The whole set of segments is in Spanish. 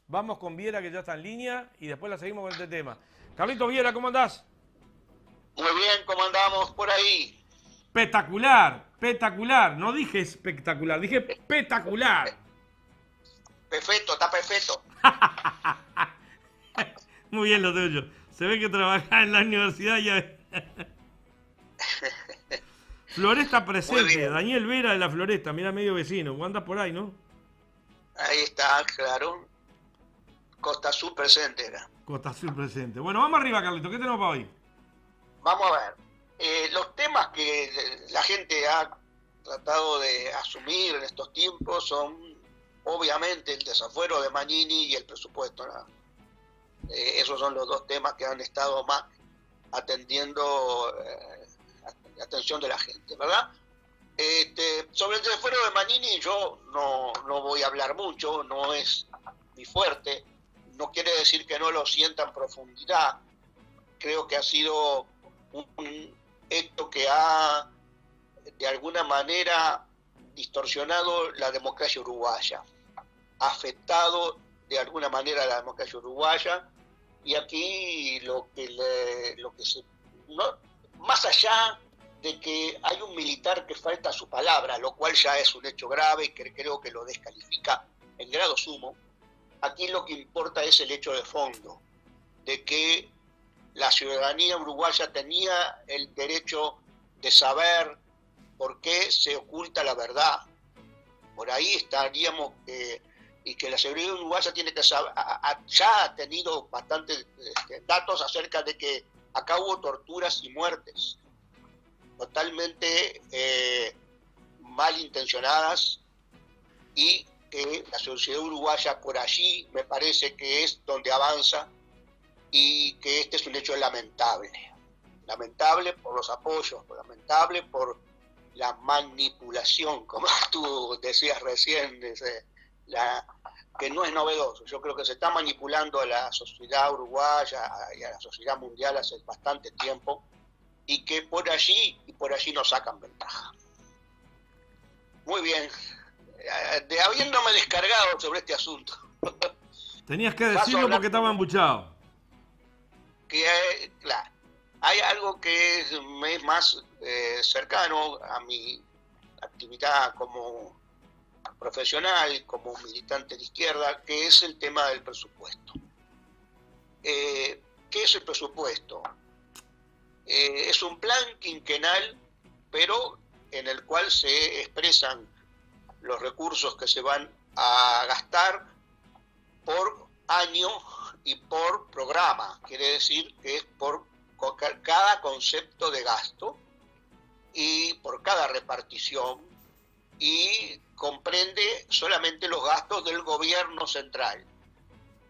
Vamos con Viera, que ya está en línea, y después la seguimos con este tema. Carlitos Viera, ¿cómo andás? Muy bien, ¿cómo andamos por ahí? Espectacular, espectacular. No dije espectacular, dije espectacular. Perfecto, está perfecto. Muy bien lo tuyo. Se ve que trabajás en la universidad ya. Floresta Muy presente, bien. Daniel Vera de la Floresta, mira medio vecino. Vos andás por ahí, ¿no? Ahí está, claro. Costa Sur presente acá. Costa Azul presente. Bueno, vamos arriba, Carlitos. ¿Qué tenemos para hoy? Vamos a ver. Los temas que la gente ha tratado de asumir en estos tiempos son, obviamente, el desafuero de Manini y el presupuesto, ¿no? Esos son los dos temas que han estado más atendiendo atención de la gente, ¿verdad? Sobre el desafuero de Manini yo no voy a hablar mucho, no es mi fuerte, no quiere decir que no lo sienta en profundidad, creo que ha sido un hecho que ha de alguna manera distorsionado la democracia uruguaya, ha afectado de alguna manera a la democracia uruguaya, y aquí lo que se... No, más allá de que hay un militar que falta a su palabra, lo cual ya es un hecho grave y que creo que lo descalifica en grado sumo, aquí lo que importa es el hecho de fondo, de que la ciudadanía uruguaya tenía el derecho de saber por qué se oculta la verdad. Por ahí estaríamos, y que la ciudadanía uruguaya tiene que saber, ya ha tenido bastantes datos acerca de que acá hubo torturas y muertes totalmente malintencionadas, y que la sociedad uruguaya por allí me parece que es donde avanza, y que este es un hecho lamentable. Lamentable por los apoyos, lamentable por la manipulación, como tú decías recién, que no es novedoso. Yo creo que se está manipulando a la sociedad uruguaya y a la sociedad mundial hace bastante tiempo, y que por allí y por allí nos sacan ventaja. Muy bien, de habiéndome descargado sobre este asunto, Tenías que paso a decirlo hablar porque estaba embuchado. que, claro, hay algo que es más cercano a mi actividad como profesional, como militante de izquierda, que es el tema del presupuesto. ¿Qué es el presupuesto? Es un plan quinquenal, pero en el cual se expresan los recursos que se van a gastar por año y por programa. Quiere decir que es por cada concepto de gasto y por cada repartición, y comprende solamente los gastos del gobierno central.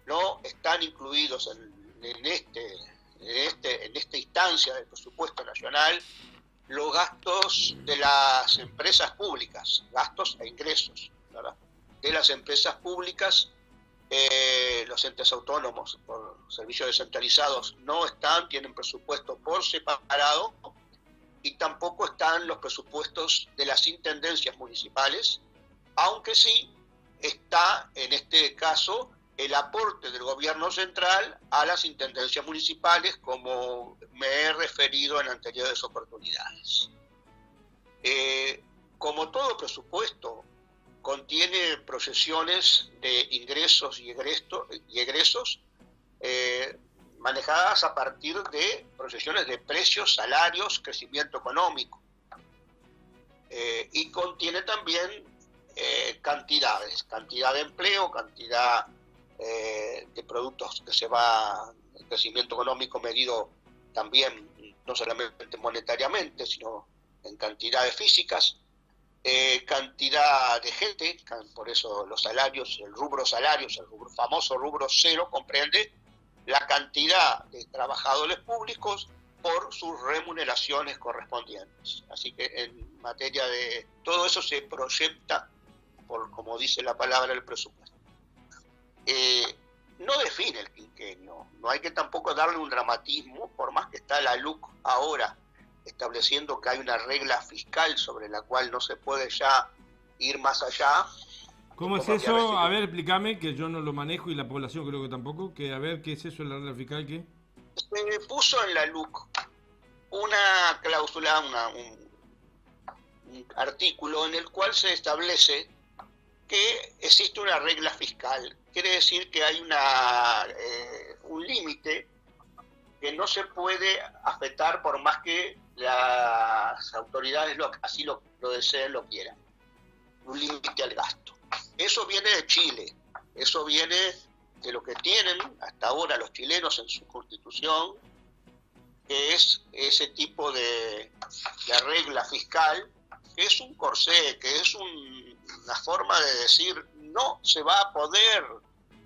No están incluidos en esta instancia del presupuesto nacional los gastos de las empresas públicas, gastos e ingresos, ¿verdad? De las empresas públicas. Los entes autónomos por servicios descentralizados no están, tienen presupuesto por separado, y tampoco están los presupuestos de las intendencias municipales, aunque sí está en este caso el aporte del gobierno central a las intendencias municipales, como me he referido en anteriores oportunidades. Como todo presupuesto, contiene proyecciones de ingresos y egresos manejadas a partir de proyecciones de precios, salarios, crecimiento económico. Y contiene también cantidades, cantidad de empleo, cantidad de productos que se va, el crecimiento económico medido también no solamente monetariamente, sino en cantidades físicas, cantidad de gente, por eso los salarios, el famoso rubro cero, comprende la cantidad de trabajadores públicos por sus remuneraciones correspondientes. Así que en materia de todo eso se proyecta, por como dice la palabra, el presupuesto. No define el quinquenio, no hay que tampoco darle un dramatismo, por más que está la LUC ahora estableciendo que hay una regla fiscal sobre la cual no se puede ya ir más allá. ¿Cómo es había eso? A recibido. ver, explícame, que yo no lo manejo y la población creo que tampoco. Que a ver, ¿qué es eso de la regla fiscal? ¿Qué? Se puso en la LUC una cláusula, un artículo en el cual se establece que existe una regla fiscal. Quiere decir que hay un límite que no se puede afectar por más que las autoridades así lo deseen, lo quieran. Un límite al gasto. Eso viene de Chile, eso viene de lo que tienen hasta ahora los chilenos en su constitución, que es ese tipo de regla fiscal, que es un corsé, que es una forma de decir no se va a poder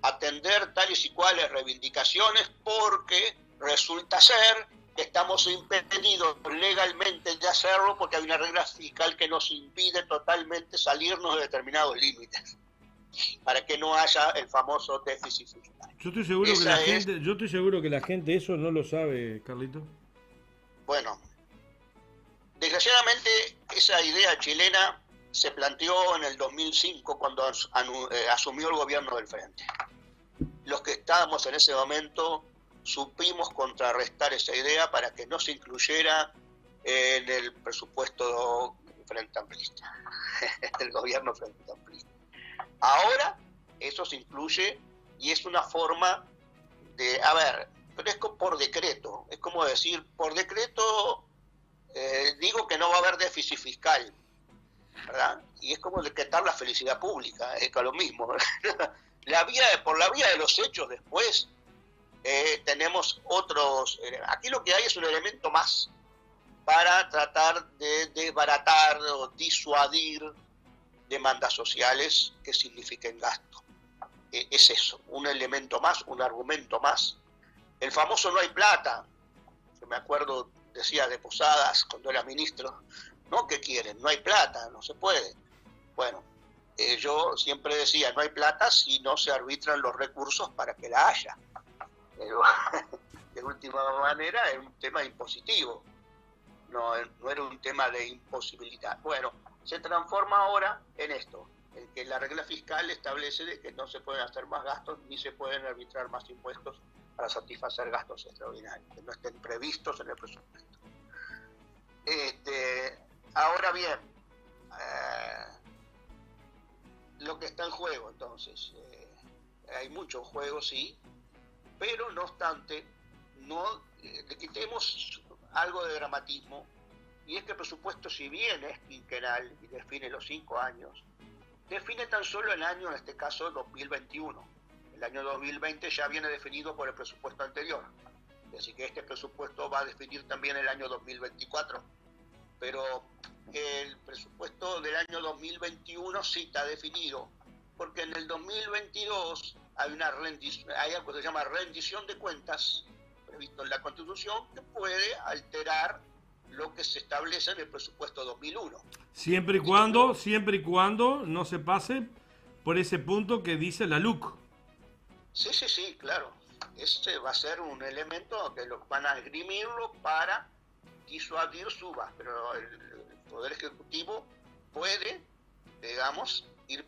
atender tales y cuales reivindicaciones porque resulta ser que estamos impedidos legalmente de hacerlo porque hay una regla fiscal que nos impide totalmente salirnos de determinados límites para que no haya el famoso déficit fiscal. Yo estoy seguro que la gente, yo estoy seguro que la gente eso no lo sabe, Carlito. Bueno, desgraciadamente esa idea chilena se planteó en el 2005 cuando asumió el gobierno del Frente. Los que estábamos en ese momento supimos contrarrestar esa idea para que no se incluyera en el presupuesto frente amplista, del gobierno frente amplista. Ahora eso se incluye y es una forma de, pero es por decreto, es como decir, por decreto digo que no va a haber déficit fiscal, ¿verdad? Y es como decretar la felicidad pública, es lo mismo. Por la vía de los hechos después tenemos otros, aquí lo que hay es un elemento más para tratar de desbaratar o disuadir demandas sociales que signifiquen gasto. Es eso, un elemento más, un argumento más. El famoso no hay plata, yo me acuerdo, decía de Posadas cuando era ministro, ¿no? ¿Qué quieren? No hay plata, no se puede. Bueno, yo siempre decía, no hay plata si no se arbitran los recursos para que la haya. Pero de última manera es un tema impositivo, no era un tema de imposibilidad. Bueno, se transforma ahora en esto, en que la regla fiscal establece de que no se pueden hacer más gastos ni se pueden arbitrar más impuestos para satisfacer gastos extraordinarios, que no estén previstos en el presupuesto. Ahora bien, lo que está en juego, entonces, hay mucho en juego, sí, pero no obstante, no le quitemos algo de dramatismo, y es que el presupuesto, si bien es quinquenal y define los 5 años, define tan solo el año, en este caso 2021. El año 2020 ya viene definido por el presupuesto anterior, así que este presupuesto va a definir también el año 2024, pero el presupuesto del año 2021 sí está definido, porque en el 2022 hay algo que se llama rendición de cuentas, previsto en la Constitución, que puede alterar lo que se establece en el presupuesto 2001. Siempre y cuando no se pase por ese punto que dice la LUC. Sí, claro. Ese va a ser un elemento que van a esgrimirlo para disuadir subas, pero el Poder Ejecutivo puede, digamos, ir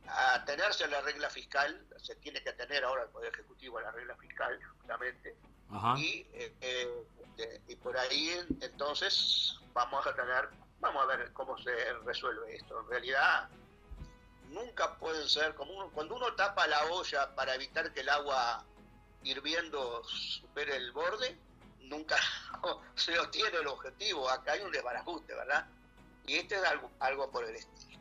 a tenerse a la regla fiscal, se tiene que atener ahora el Poder Ejecutivo a la regla fiscal, justamente. Ajá. Y por ahí entonces vamos a ver cómo se resuelve esto. En realidad nunca pueden ser, cuando uno tapa la olla para evitar que el agua hirviendo supere el borde, nunca se obtiene el objetivo. Acá hay un desbarajuste, ¿verdad? Y este es algo por el estilo.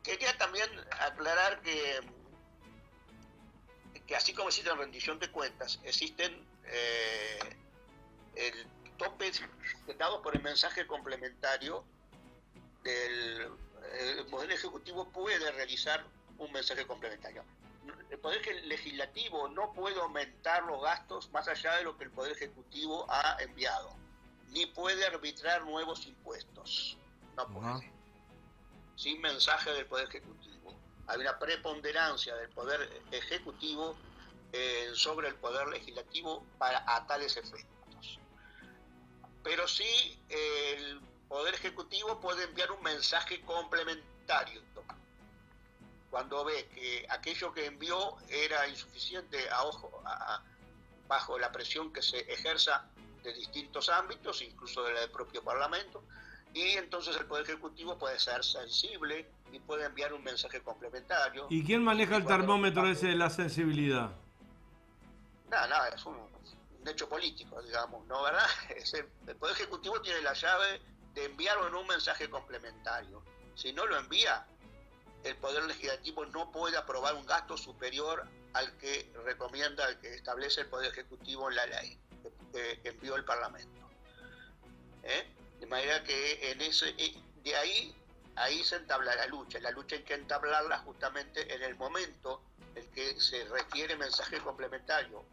Quería también aclarar que así como existe la rendición de cuentas, existen el tope dado por el mensaje complementario del Poder Ejecutivo puede realizar un mensaje complementario. El Poder Legislativo no puede aumentar los gastos más allá de lo que el Poder Ejecutivo ha enviado, ni puede arbitrar nuevos impuestos. No puede. Sin mensaje del Poder Ejecutivo. Hay una preponderancia del Poder Ejecutivo sobre el Poder Legislativo a tales efectos. Pero sí, el Poder Ejecutivo puede enviar un mensaje complementario cuando ve que aquello que envió era insuficiente bajo la presión que se ejerza de distintos ámbitos, incluso del propio Parlamento, y entonces el Poder Ejecutivo puede ser sensible y puede enviar un mensaje complementario. ¿Y quién maneja el termómetro ese de la sensibilidad? Nada, es un hecho político, digamos, ¿no, verdad? El Poder Ejecutivo tiene la llave de enviarlo en un mensaje complementario. Si no lo envía, el Poder Legislativo no puede aprobar un gasto superior al que recomienda, al que establece el Poder Ejecutivo en la ley que envió el Parlamento. De manera que de ahí se entabla la lucha hay que entablarla justamente en el momento en que se requiere mensaje complementario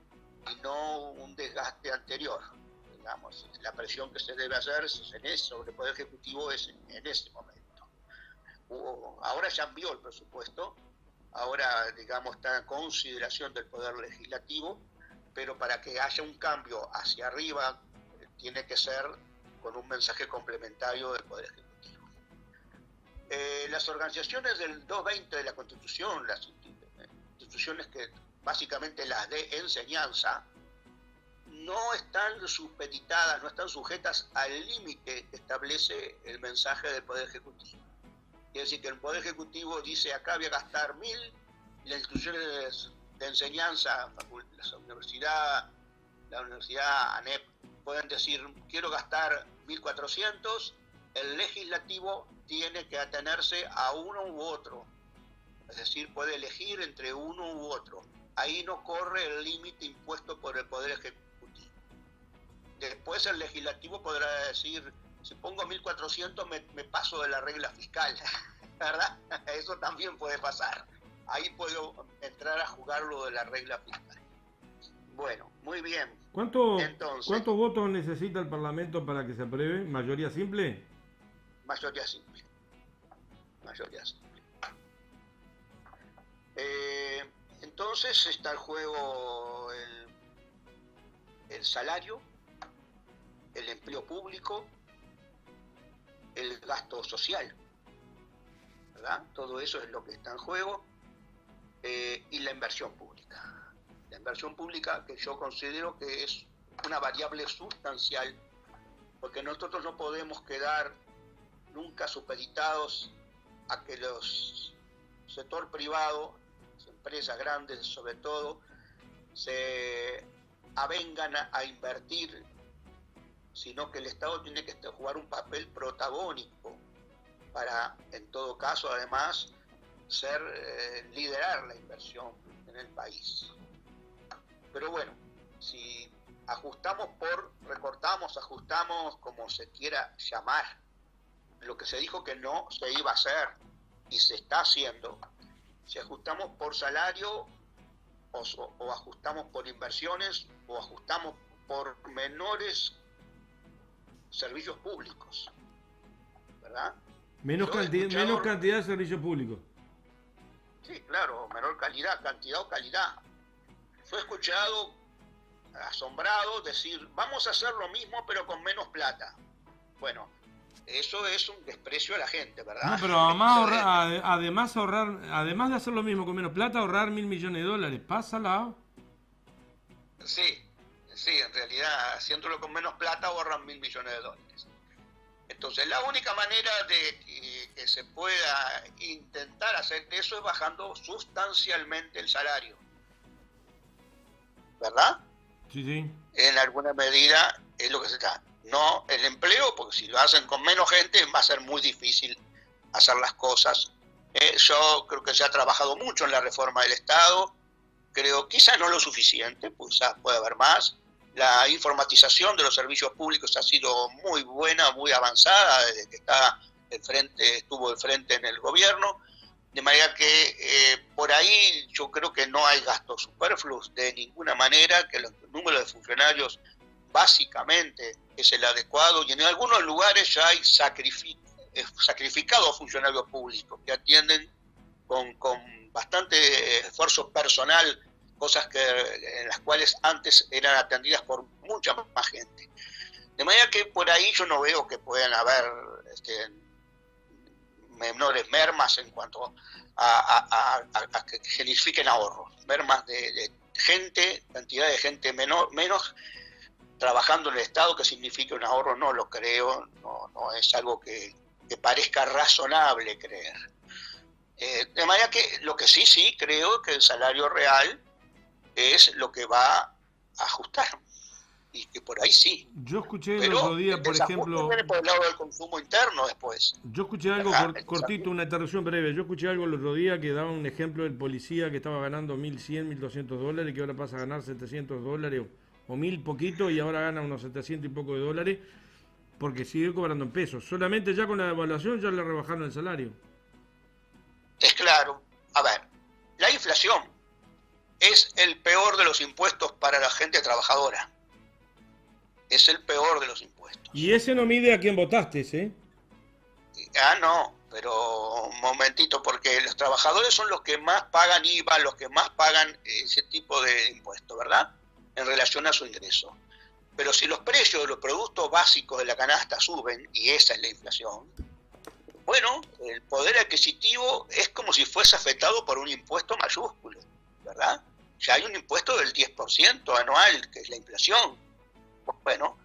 y no un desgaste anterior. Digamos, la presión que se debe hacer sobre el Poder Ejecutivo es en ese momento. Ahora ya envió el presupuesto, ahora, digamos, está en consideración del Poder Legislativo, pero para que haya un cambio hacia arriba tiene que ser con un mensaje complementario del Poder Ejecutivo. Las organizaciones del 220 de la Constitución, las instituciones que básicamente las de enseñanza, no están supeditadas, no están sujetas al límite que establece el mensaje del Poder Ejecutivo. Quiere decir que el Poder Ejecutivo dice acá voy a gastar 1.000, y las instituciones de enseñanza, la universidad ANEP, pueden decir quiero gastar 1.400, el legislativo tiene que atenerse a uno u otro, es decir, puede elegir entre uno u otro. Ahí no corre el límite impuesto por el Poder Ejecutivo. Después el legislativo podrá decir, si pongo 1.400 me paso de la regla fiscal, ¿verdad? Eso también puede pasar. Ahí puedo entrar a jugar lo de la regla fiscal. Bueno, muy bien. ¿Cuántos votos necesita el Parlamento para que se apruebe? ¿Mayoría simple? Mayoría simple. Mayoría simple. Entonces está en juego el salario, el empleo público, el gasto social, ¿verdad? Todo eso es lo que está en juego, y la inversión pública. La inversión pública, que yo considero que es una variable sustancial, porque nosotros no podemos quedar nunca supeditados a que los sector privado, las empresas grandes sobre todo, se avengan a invertir, sino que el Estado tiene que jugar un papel protagónico para, en todo caso, además, liderar la inversión en el país. Pero bueno, si recortamos, ajustamos, como se quiera llamar, lo que se dijo que no se iba a hacer y se está haciendo, si ajustamos por salario o ajustamos por inversiones o ajustamos por menores servicios públicos, ¿verdad? Menos cantidad de servicios públicos. Sí, claro, menor calidad, cantidad o calidad. Yo he escuchado asombrado decir, vamos a hacer lo mismo pero con menos plata. Bueno, eso es un desprecio a la gente, ¿verdad? No, pero además de hacer lo mismo con menos plata, ahorrar $1.000 millones. Pásala. Sí, en realidad, haciéndolo con menos plata ahorran $1.000 millones. Entonces, la única manera de que se pueda intentar hacer eso es bajando sustancialmente el salario, ¿verdad? Sí. En alguna medida es lo que se está. No el empleo, porque si lo hacen con menos gente va a ser muy difícil hacer las cosas. Yo creo que se ha trabajado mucho en la reforma del Estado, creo quizás no lo suficiente, pues quizás puede haber más. La informatización de los servicios públicos ha sido muy buena, muy avanzada desde que estuvo el frente en el gobierno, de manera que por ahí yo creo que no hay gastos superfluos de ninguna manera, que el número de funcionarios básicamente es el adecuado, y en algunos lugares ya hay sacrificado a funcionarios públicos que atienden con bastante esfuerzo personal cosas en las cuales antes eran atendidas por mucha más gente. De manera que por ahí yo no veo que puedan haber menores mermas en cuanto a que signifiquen ahorros, mermas de gente, cantidad de gente menos trabajando en el Estado que signifique un ahorro, no lo creo, no es algo que parezca razonable creer. De manera que lo que sí creo que el salario real es lo que va a ajustar, y que por ahí sí. Yo escuché el Pero otro día, el por ejemplo... viene por el lado del consumo interno después. Yo escuché algo cortito, una interrupción breve. Yo escuché algo el otro día que daba un ejemplo del policía que estaba ganando 1.100, 1.200 dólares, que ahora pasa a ganar 700 dólares o 1.000 poquito, y ahora gana unos 700 y poco de dólares porque sigue cobrando en pesos. Solamente ya con la devaluación ya le rebajaron el salario. Es claro. A ver, la inflación es el peor de los impuestos para la gente trabajadora. Es el peor de los impuestos. Y ese no mide a quién votaste, ¿eh? No, pero un momentito, porque los trabajadores son los que más pagan IVA, los que más pagan ese tipo de impuestos, ¿verdad? En relación a su ingreso. Pero si los precios de los productos básicos de la canasta suben, y esa es la inflación, bueno, el poder adquisitivo es como si fuese afectado por un impuesto mayúsculo, ¿verdad? Ya hay un impuesto del 10% anual, que es la inflación. Bueno,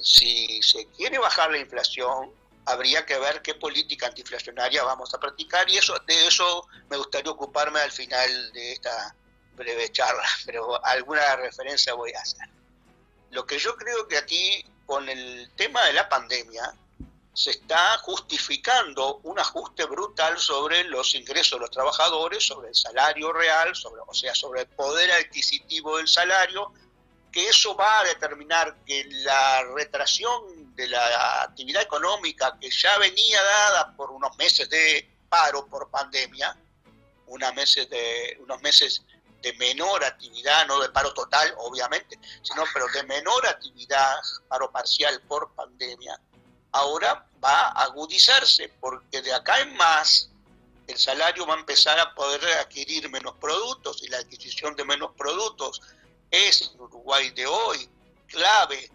si se quiere bajar la inflación, habría que ver qué política antiinflacionaria vamos a practicar, y de eso me gustaría ocuparme al final de esta breve charla, pero alguna referencia voy a hacer. Lo que yo creo que aquí, con el tema de la pandemia, se está justificando un ajuste brutal sobre los ingresos de los trabajadores, sobre el salario real, sobre el poder adquisitivo del salario, que eso va a determinar que la retracción de la actividad económica, que ya venía dada por unos meses de paro por pandemia, unos meses de menor actividad, no de paro total, obviamente, pero de menor actividad, paro parcial por pandemia, ahora va a agudizarse, porque de acá en más el salario va a empezar a poder adquirir menos productos, y la adquisición de menos productos es en Uruguay de hoy clave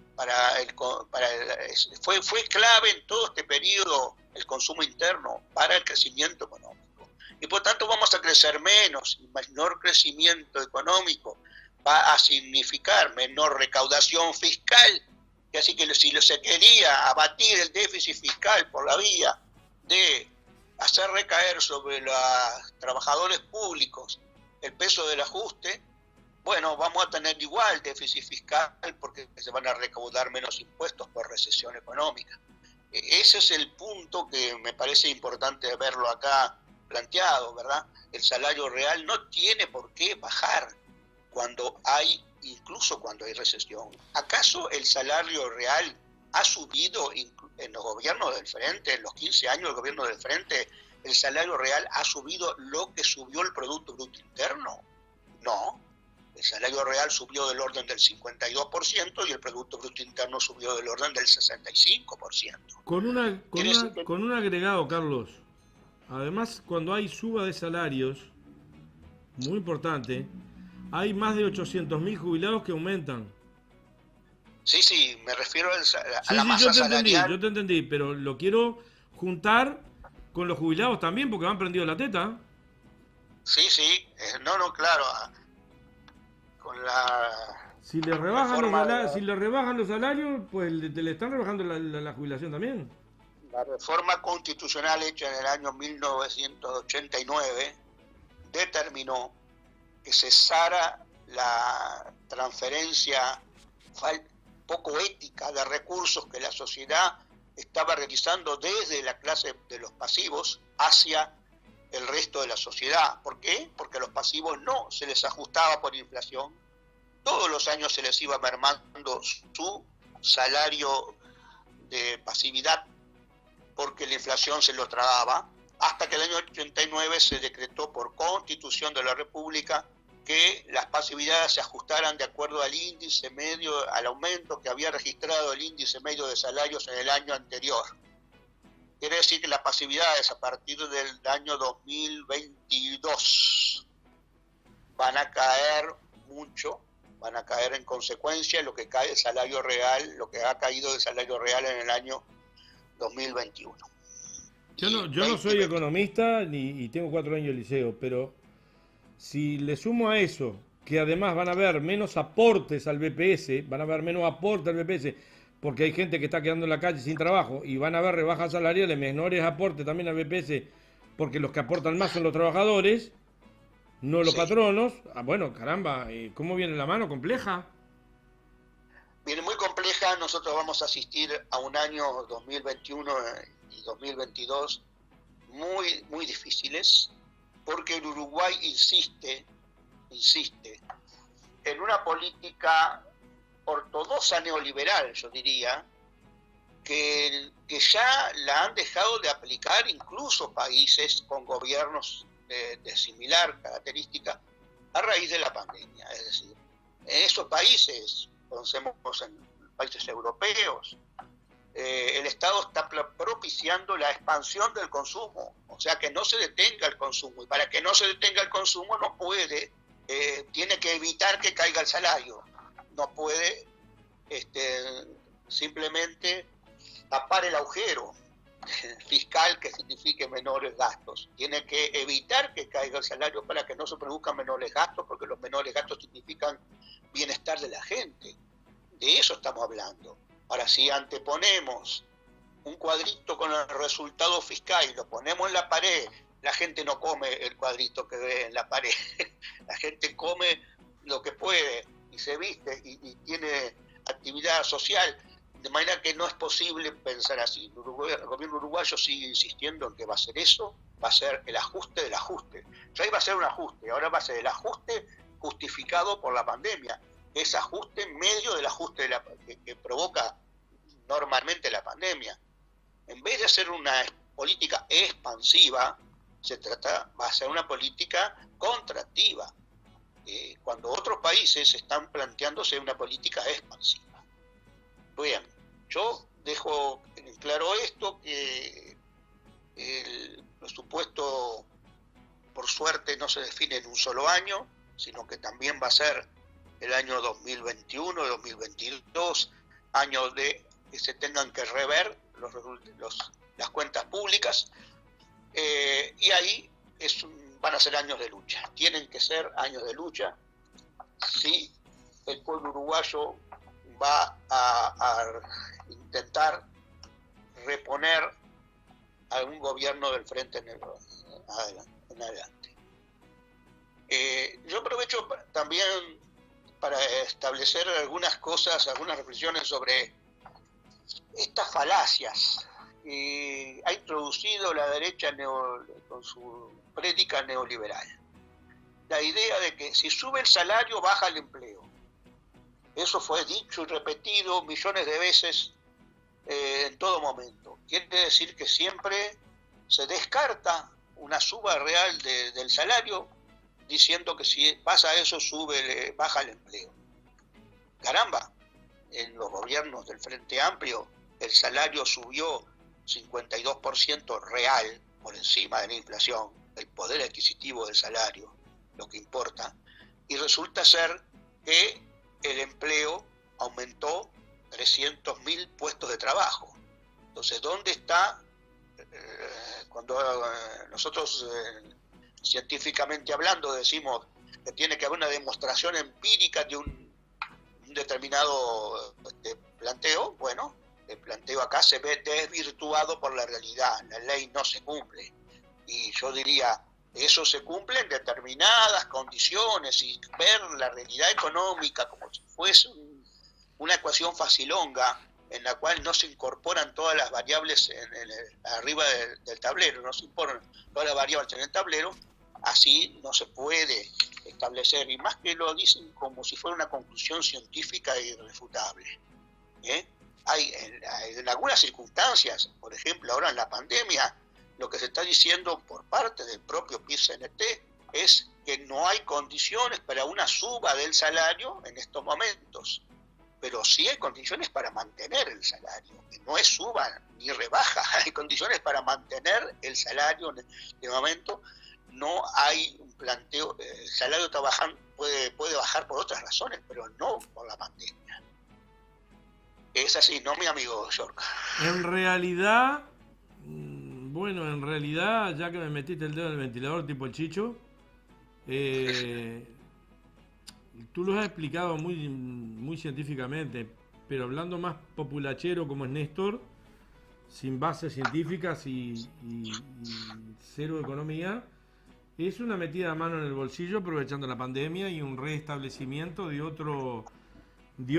fue clave en todo este periodo el consumo interno para el crecimiento económico. Y por tanto vamos a crecer menos, y menor crecimiento económico va a significar menor recaudación fiscal, que así que si se quería abatir el déficit fiscal por la vía de hacer recaer sobre los trabajadores públicos el peso del ajuste, bueno, vamos a tener igual déficit fiscal porque se van a recaudar menos impuestos por recesión económica. Ese es el punto que me parece importante verlo acá planteado, ¿verdad? El salario real no tiene por qué bajar incluso cuando hay recesión. ¿Acaso el salario real ha subido en los gobiernos del Frente, en los 15 años del gobierno del Frente? ¿El salario real ha subido lo que subió el Producto Bruto Interno? No. El salario real subió del orden del 52% y el Producto Bruto Interno subió del orden del 65%. Con un agregado, Carlos. Además, cuando hay suba de salarios, muy importante, hay más de 800.000 jubilados que aumentan. Sí, me refiero a la masa salarial. Yo te entendí, pero lo quiero juntar con los jubilados también, porque han prendido la teta. Sí, claro. Si le rebajan los salarios, pues le están rebajando la jubilación también. La reforma constitucional hecha en el año 1989 determinó que cesara la transferencia poco ética de recursos que la sociedad estaba realizando desde la clase de los pasivos hacia el resto de la sociedad. ¿Por qué? Porque a los pasivos no se les ajustaba por inflación. Todos los años se les iba mermando su salario de pasividad porque la inflación se lo tragaba, hasta que el año 89 se decretó por Constitución de la República que las pasividades se ajustaran de acuerdo al índice medio, al aumento que había registrado el índice medio de salarios en el año anterior. Quiere decir que las pasividades a partir del año 2022 van a caer mucho van a caer en consecuencia lo que cae el salario real, lo que ha caído el salario real en el año 2021. Yo no soy economista y tengo 4 años de liceo, pero si le sumo a eso, que además van a haber menos aportes al BPS, van a haber menos aportes al BPS, porque hay gente que está quedando en la calle sin trabajo, y van a haber rebajas salariales, menores aportes también al BPS, porque los que aportan más son los trabajadores, no los patronos. Bueno, caramba, ¿cómo viene la mano? ¿Compleja? Viene muy compleja. Nosotros vamos a asistir a un año 2021 y 2022 muy, muy difíciles, porque el Uruguay insiste en una política ortodoxa neoliberal, yo diría, que ya la han dejado de aplicar incluso países con gobiernos de similar característica a raíz de la pandemia. Es decir, en esos países, conocemos en países europeos, el Estado está propiciando la expansión del consumo, o sea, que no se detenga el consumo, y para que no se detenga el consumo no puede, tiene que evitar que caiga el salario, no puede simplemente tapar el agujero fiscal que signifique menores gastos, tiene que evitar que caiga el salario para que no se produzcan menores gastos, porque los menores gastos significan bienestar de la gente, de eso estamos hablando. Ahora, si anteponemos un cuadrito con el resultado fiscal y lo ponemos en la pared, la gente no come el cuadrito que ve en la pared, la gente come lo que puede y se viste y tiene actividad social, de manera que no es posible pensar así. El gobierno uruguayo sigue insistiendo en que va a ser eso, va a ser el ajuste del ajuste. Ya iba a ser un ajuste, ahora va a ser el ajuste justificado por la pandemia. Es ajuste en medio del ajuste que provoca normalmente la pandemia. En vez de hacer una política expansiva, va a ser una política contractiva, cuando otros países están planteándose una política expansiva. Bien, yo dejo en claro esto, que el presupuesto, por suerte, no se define en un solo año, sino que también va a ser el año 2021, 2022, años de que se tengan que rever las cuentas públicas, y ahí van a ser años de lucha, tienen que ser años de lucha. Si el pueblo uruguayo va a intentar reponer a un gobierno del frente en adelante. Yo aprovecho también para establecer algunas cosas, algunas reflexiones sobre estas falacias que ha introducido la derecha con su prédica neoliberal. La idea de que si sube el salario, baja el empleo. Eso fue dicho y repetido millones de veces en todo momento. Quiere decir que siempre se descarta una suba real del salario, diciendo que si pasa eso, baja el empleo. Caramba, en los gobiernos del Frente Amplio el salario subió 52% real, por encima de la inflación, el poder adquisitivo del salario, lo que importa, y resulta ser que el empleo aumentó 300.000 puestos de trabajo. Entonces, ¿dónde está? Cuando nosotros científicamente hablando decimos que tiene que haber una demostración empírica de un determinado planteo, bueno, el planteo acá se ve desvirtuado por la realidad, la ley no se cumple, y yo diría, eso se cumple en determinadas condiciones, y ver la realidad económica como si fuese una ecuación facilonga en la cual no se incorporan todas las variables arriba del tablero, no se imponen todas las variables en el tablero, así no se puede establecer, y más que lo dicen como si fuera una conclusión científica e irrefutable. Hay en algunas circunstancias, por ejemplo ahora en la pandemia, lo que se está diciendo por parte del propio PIT-CNT es que no hay condiciones para una suba del salario en estos momentos, pero sí hay condiciones para mantener el salario, que no es suba ni rebaja, hay condiciones para mantener el salario en este momento. No hay un planteo, el salario puede bajar por otras razones, pero no por la pandemia. Es así, ¿no, mi amigo York? En realidad, bueno, en realidad, ya que me metiste el dedo en el ventilador tipo el Chicho, tú lo has explicado muy científicamente, pero hablando más populachero como es Néstor, sin bases científicas y cero economía, es una metida de mano en el bolsillo aprovechando la pandemia y un restablecimiento de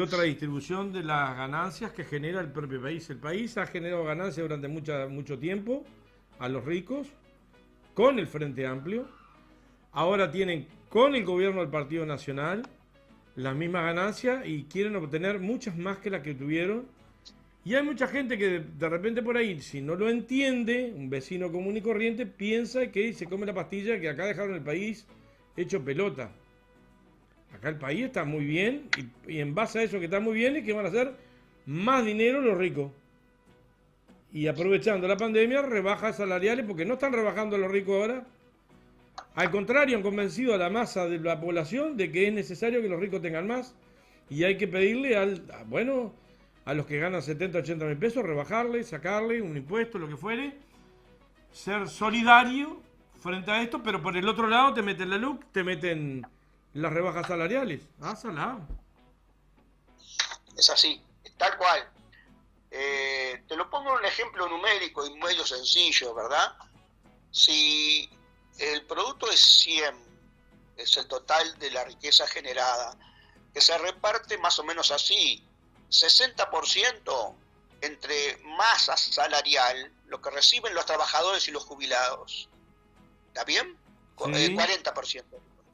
otra distribución de las ganancias que genera el propio país. El país ha generado ganancias durante mucho tiempo a los ricos con el Frente Amplio. Ahora tienen con el gobierno del Partido Nacional las mismas ganancias y quieren obtener muchas más que las que tuvieron. Y hay mucha gente que de repente por ahí, si no lo entiende, un vecino común y corriente, piensa que se come la pastilla, que acá dejaron el país hecho pelota. Acá el país está muy bien y en base a eso que está muy bien es que van a hacer más dinero los ricos. Y aprovechando la pandemia, rebajas salariales, porque no están rebajando a los ricos ahora. Al contrario, han convencido a la masa de la población de que es necesario que los ricos tengan más. Y hay que pedirle a los que ganan 70, 80 mil pesos, rebajarle, sacarle un impuesto, lo que fuere. Ser solidario frente a esto, pero por el otro lado te meten la LUC, te meten las rebajas salariales. Salado. Es así, tal cual. Te lo pongo en un ejemplo numérico y medio sencillo, ¿verdad? Si el producto es 100, es el total de la riqueza generada, que se reparte más o menos así, 60% entre masa salarial, lo que reciben los trabajadores y los jubilados. ¿Está bien? Sí. 40%.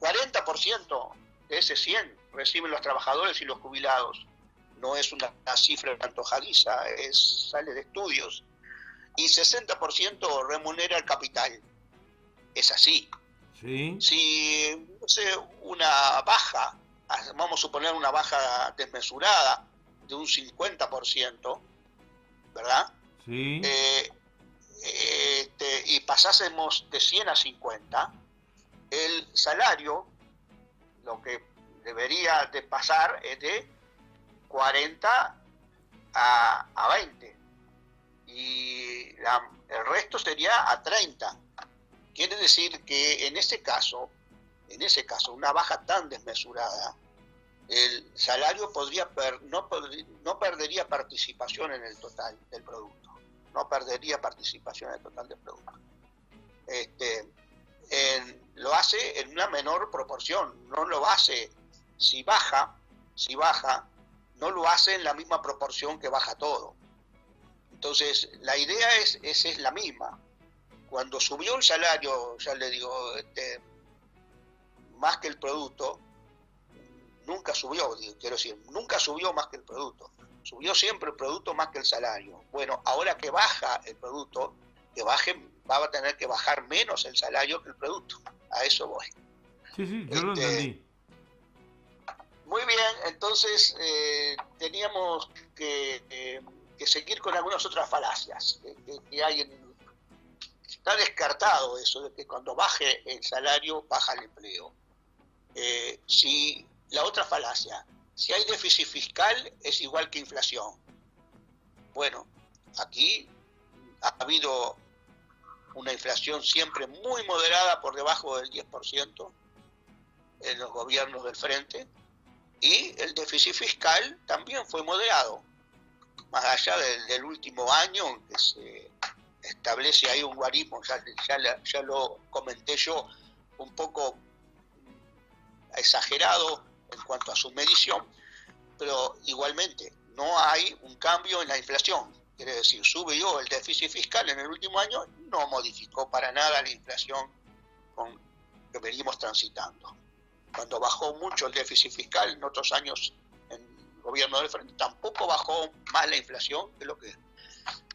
40% de ese 100 reciben los trabajadores y los jubilados. No es una cifra antojadiza, sale de estudios. Y 60% remunera el capital. Es así. Sí. Si una baja, vamos a suponer una baja desmesurada de un 50%, ¿verdad? Sí. Y pasásemos de 100 a 50, el salario, lo que debería de pasar es de 40 a 20 y el resto sería a 30. Quiere decir que en ese caso, una baja tan desmesurada, el salario no perdería participación en el total del producto. No perdería participación en el total del producto. Lo hace en una menor proporción. No lo hace, si baja, no lo hace en la misma proporción que baja todo. Entonces, la idea es la misma. Cuando subió el salario, ya le digo, más que el producto, nunca subió más que el producto. Subió siempre el producto más que el salario. Bueno, ahora que baja el producto, va a tener que bajar menos el salario que el producto. A eso voy. Sí, yo lo entendí. Muy bien, entonces teníamos que seguir con algunas otras falacias que hay está descartado eso de que cuando baje el salario baja el empleo. La otra falacia, si hay déficit fiscal es igual que inflación. Bueno, aquí ha habido una inflación siempre muy moderada, por debajo del 10% en los gobiernos del Frente, y el déficit fiscal también fue moderado, más allá del último año en que se establece ahí un guarismo, ya lo comenté yo, un poco exagerado en cuanto a su medición, pero igualmente no hay un cambio en la inflación. Quiere decir, subió el déficit fiscal en el último año, no modificó para nada la inflación que venimos transitando. Cuando bajó mucho el déficit fiscal en otros años en el gobierno del Frente, tampoco bajó más la inflación que lo que...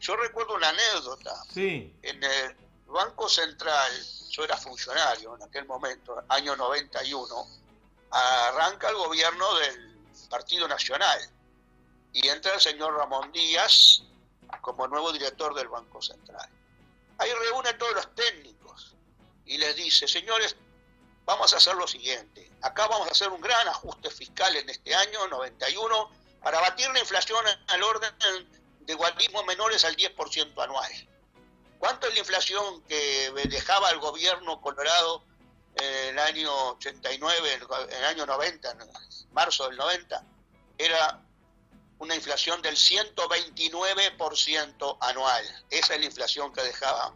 Yo recuerdo una anécdota. Sí. En el Banco Central, yo era funcionario en aquel momento, año 91, arranca el gobierno del Partido Nacional y entra el señor Ramón Díaz como nuevo director del Banco Central. Ahí reúne a todos los técnicos y les dice: señores, vamos a hacer lo siguiente. Acá vamos a hacer un gran ajuste fiscal en este año 91 para batir la inflación al orden de guarismos menores al 10% anual. ¿Cuánto es la inflación que dejaba el gobierno Colorado en el año 89, en el año 90, en marzo del 90? Era una inflación del 129% anual. Esa es la inflación que dejaba.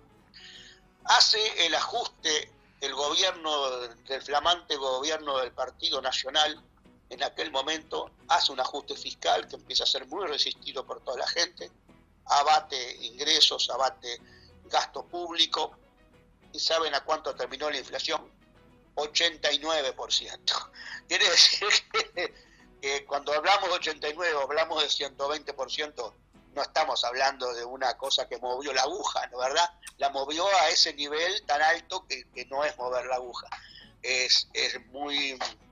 Hace el ajuste el gobierno, del flamante gobierno del Partido Nacional, en aquel momento, hace un ajuste fiscal que empieza a ser muy resistido por toda la gente, abate ingresos, abate gasto público, y ¿saben a cuánto terminó la inflación? 89%. Quiere decir que cuando hablamos de 89, hablamos de 120%, no estamos hablando de una cosa que movió la aguja, ¿no, verdad? La movió a ese nivel tan alto que no es mover la aguja.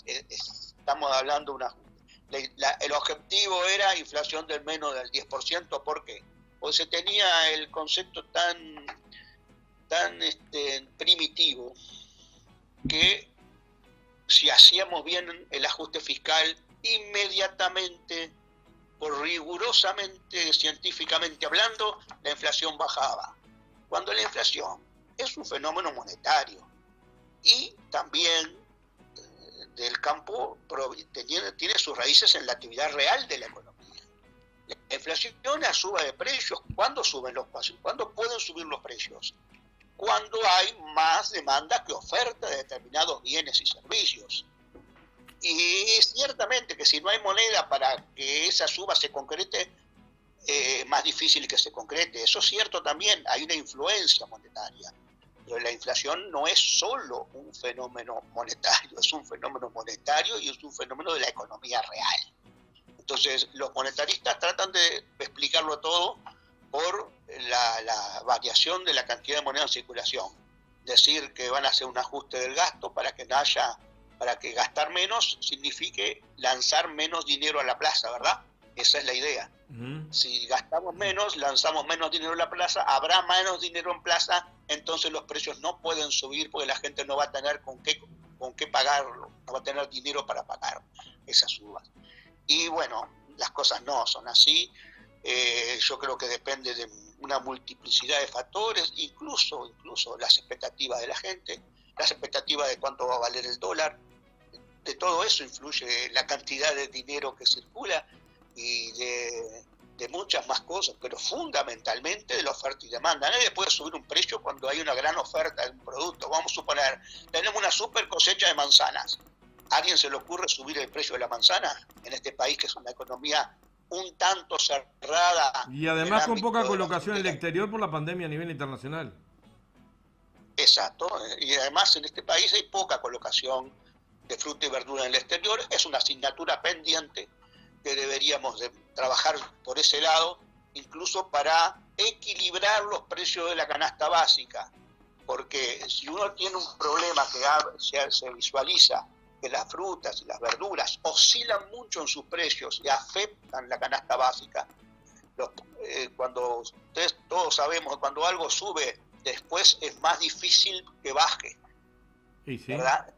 Estamos hablando de una... el objetivo era inflación del menos del 10%, ¿por qué? Porque se tenía el concepto tan primitivo que si hacíamos bien el ajuste fiscal, inmediatamente, por rigurosamente, científicamente hablando, la inflación bajaba. Cuando la inflación es un fenómeno monetario y también del campo tiene sus raíces en la actividad real de la economía. La inflación es una suba de precios. ¿Cuándo suben los precios? ¿Cuándo pueden subir los precios? Cuando hay más demanda que oferta de determinados bienes y servicios. Y ciertamente que si no hay moneda para que esa suba se concrete, es más difícil que se concrete. Eso es cierto también, hay una influencia monetaria. Pero la inflación no es solo un fenómeno monetario, es un fenómeno monetario y es un fenómeno de la economía real. Entonces, los monetaristas tratan de explicarlo todo por la variación de la cantidad de moneda en circulación. Decir que van a hacer un ajuste del gasto para que gastar menos signifique lanzar menos dinero a la plaza, ¿verdad? Esa es la idea. Si gastamos menos, lanzamos menos dinero a la plaza, habrá menos dinero en plaza, entonces los precios no pueden subir porque la gente no va a tener con qué pagarlo, no va a tener dinero para pagar esas subas. Y bueno, las cosas no son así. Yo creo que depende de una multiplicidad de factores, incluso las expectativas de la gente, las expectativas de cuánto va a valer el dólar. De todo eso influye la cantidad de dinero que circula y de muchas más cosas, pero fundamentalmente de la oferta y demanda. Nadie puede subir un precio cuando hay una gran oferta de un producto. Vamos a suponer, tenemos una super cosecha de manzanas. ¿A alguien se le ocurre subir el precio de la manzana en este país que es una economía un tanto cerrada? Y además con poca colocación en el exterior por la pandemia a nivel internacional. Exacto, y además en este país hay poca colocación de fruta y verdura en el exterior. Es una asignatura pendiente que deberíamos de trabajar por ese lado, incluso para equilibrar los precios de la canasta básica, porque si uno tiene un problema que se visualiza que las frutas y las verduras oscilan mucho en sus precios y afectan la canasta básica, cuando ustedes todos sabemos que cuando algo sube, después es más difícil que baje, sí. ¿verdad?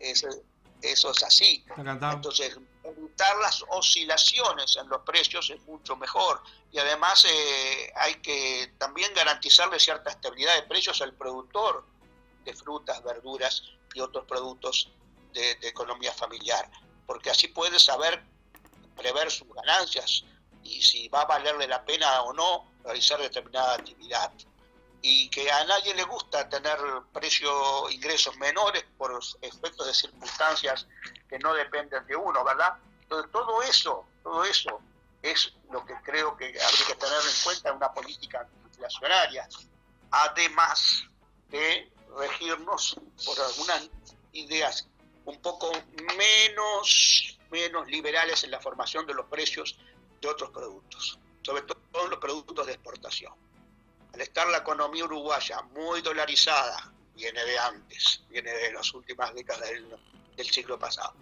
Eso es así. Entonces, evitar las oscilaciones en los precios es mucho mejor. Y además hay que también garantizarle cierta estabilidad de precios al productor de frutas, verduras y otros productos de economía familiar, porque así puede saber prever sus ganancias y si va a valerle la pena o no realizar determinada actividad. Y que a nadie le gusta tener ingresos menores por efectos de circunstancias que no dependen de uno, ¿verdad? Entonces todo eso es lo que creo que habría que tener en cuenta en una política inflacionaria, además de regirnos por algunas ideas un poco menos liberales en la formación de los precios de otros productos, sobre todo los productos de exportación. Al estar la economía uruguaya muy dolarizada, viene de antes, viene de las últimas décadas del siglo pasado,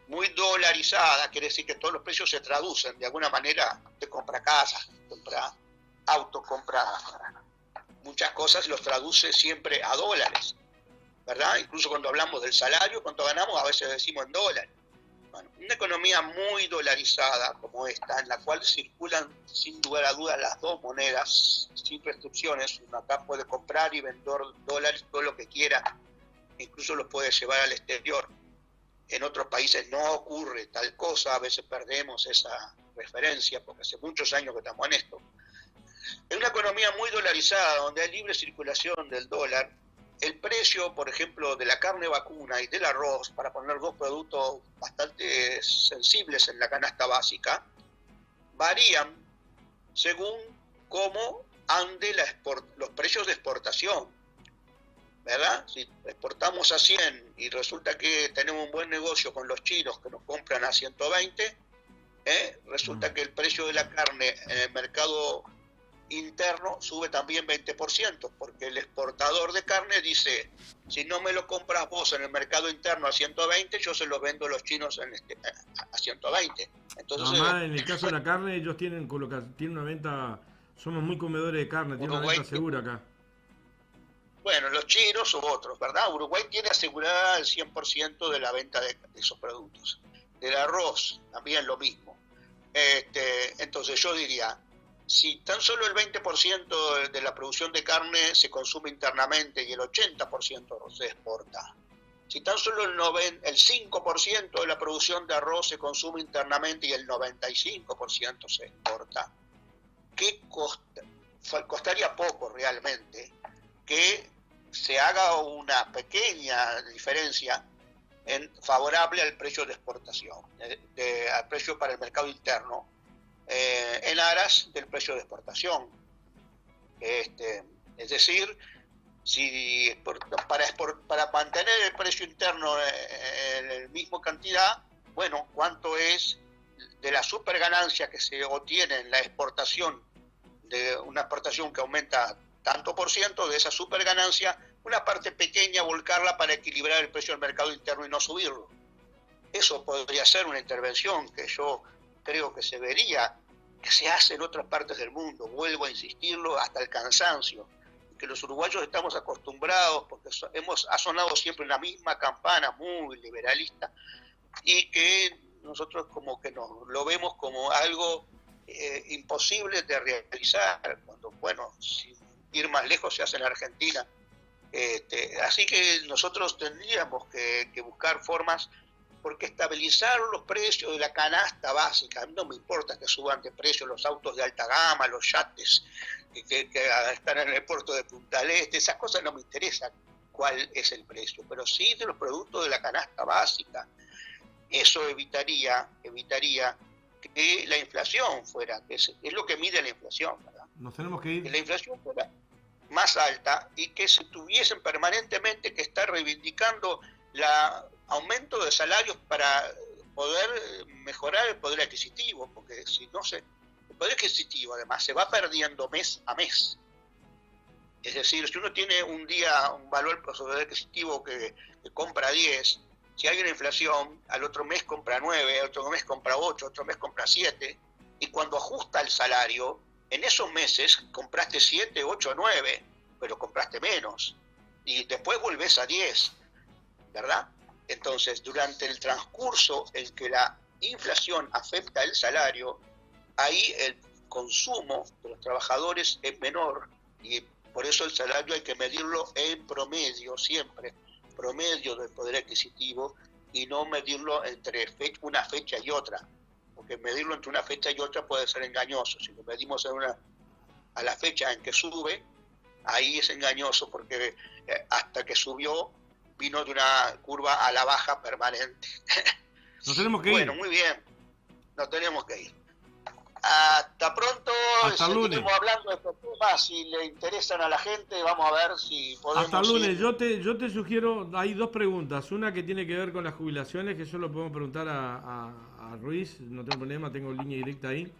muy dolarizada, quiere decir que todos los precios se traducen de alguna manera. Usted compra casa, compra auto, compra muchas cosas y los traduce siempre a dólares. ¿verdad? Incluso cuando hablamos del salario, cuánto ganamos, a veces decimos en dólares. Bueno, una economía muy dolarizada como esta, en la cual circulan sin lugar a dudas las dos monedas, sin restricciones, uno acá puede comprar y vender dólares todo lo que quiera, incluso los puede llevar al exterior. En otros países no ocurre tal cosa, a veces perdemos esa referencia, porque hace muchos años que estamos en esto. En una economía muy dolarizada, donde hay libre circulación del dólar, el precio, por ejemplo, de la carne vacuna y del arroz, para poner dos productos bastante sensibles en la canasta básica, varían según cómo ande los precios de exportación, ¿verdad? Si exportamos a 100 y resulta que tenemos un buen negocio con los chinos que nos compran a 120, resulta que el precio de la carne en el mercado interno sube también 20%, porque el exportador de carne dice, si no me lo compras vos en el mercado interno a 120, yo se lo vendo a los chinos a 120. Entonces, además, en el caso de la carne, ellos tienen una venta, somos muy comedores de carne, tienen una venta segura acá. Bueno, los chinos u otros, ¿verdad? Uruguay tiene asegurada el 100% de la venta de esos productos. Del arroz, también lo mismo. Entonces yo diría, si tan solo el 20% de la producción de carne se consume internamente y el 80% se exporta, si tan solo el 5% de la producción de arroz se consume internamente y el 95% se exporta, ¿qué costaría poco realmente que se haga una pequeña diferencia favorable al precio de exportación, al precio para el mercado interno, en aras del precio de exportación? Es decir, si para mantener el precio interno en la misma cantidad, bueno, ¿cuánto es de la super ganancia que se obtiene en la exportación, de una exportación que aumenta tanto por ciento de esa super ganancia, una parte pequeña volcarla para equilibrar el precio del mercado interno y no subirlo? Eso podría ser una intervención que yo creo que se vería, que se hace en otras partes del mundo, vuelvo a insistirlo hasta el cansancio, que los uruguayos estamos acostumbrados, porque ha sonado siempre una misma campana muy liberalista, y que nosotros como que lo vemos como algo imposible de realizar, cuando, bueno, sin ir más lejos se hace en Argentina. Así que nosotros tendríamos que buscar formas, porque estabilizar los precios de la canasta básica, a mí no me importa que suban de precio los autos de alta gama, los yates que están en el puerto de Punta del Este, esas cosas no me interesan cuál es el precio, pero sí de los productos de la canasta básica. Eso evitaría que la inflación fuera, que es lo que mide la inflación, ¿verdad? Nos tenemos que ir. Que la inflación fuera más alta y que se tuviesen permanentemente que estar reivindicando aumento de salarios para poder mejorar el poder adquisitivo, porque si no el poder adquisitivo además se va perdiendo mes a mes. Es decir, si uno tiene un día un valor poder adquisitivo que compra 10, si hay una inflación, al otro mes compra 9, al otro mes compra 8, otro mes compra 7, y cuando ajusta el salario, en esos meses compraste 7, 8, 9, pero compraste menos, y después volvés a 10, ¿verdad? Entonces, durante el transcurso en que la inflación afecta el salario, ahí el consumo de los trabajadores es menor, y por eso el salario hay que medirlo en promedio siempre, promedio del poder adquisitivo, y no medirlo entre una fecha y otra, porque medirlo entre una fecha y otra puede ser engañoso. Si lo medimos a la fecha en que sube, ahí es engañoso, porque hasta que subió vino de una curva a la baja permanente. Nos tenemos que ir. Bueno, muy bien, nos tenemos que ir. Hasta pronto. Hasta el lunes. Seguiremos hablando de estos temas, si le interesan a la gente, vamos a ver si podemos. Hasta el lunes. Yo te sugiero, hay dos preguntas, una que tiene que ver con las jubilaciones, que eso lo podemos preguntar a Ruiz, no tengo problema, tengo línea directa ahí,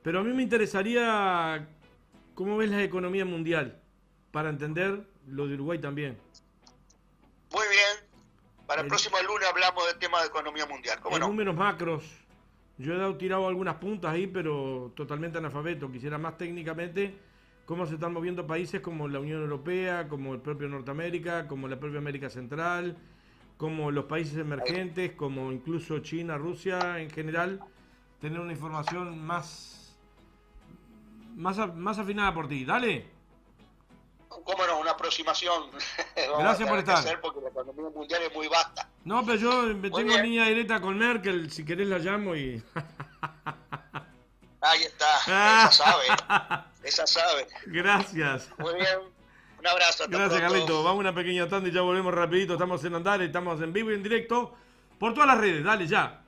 pero a mí me interesaría cómo ves la economía mundial, para entender lo de Uruguay también. Muy bien, para el próximo lunes hablamos del tema de economía mundial. ¿Cómo no? Números macros. Yo he tirado algunas puntas ahí, pero totalmente analfabeto. Quisiera más técnicamente cómo se están moviendo países como la Unión Europea, como el propio Norteamérica, como la propia América Central, como los países emergentes, como incluso China, Rusia en general, tener una información más afinada por ti. Dale. Cómo no, una aproximación. Gracias por estar. Hacer porque la economía mundial es muy vasta. No, pero yo tengo bien. línea directa con Merkel, si querés la llamo y... Ahí está, esa sabe. Gracias. Muy bien, un abrazo. Hasta Gracias, pronto. Carlito. Vamos a una pequeña tanda y ya volvemos rapidito. Estamos en Andares, estamos en vivo y en directo por todas las redes. Dale, ya.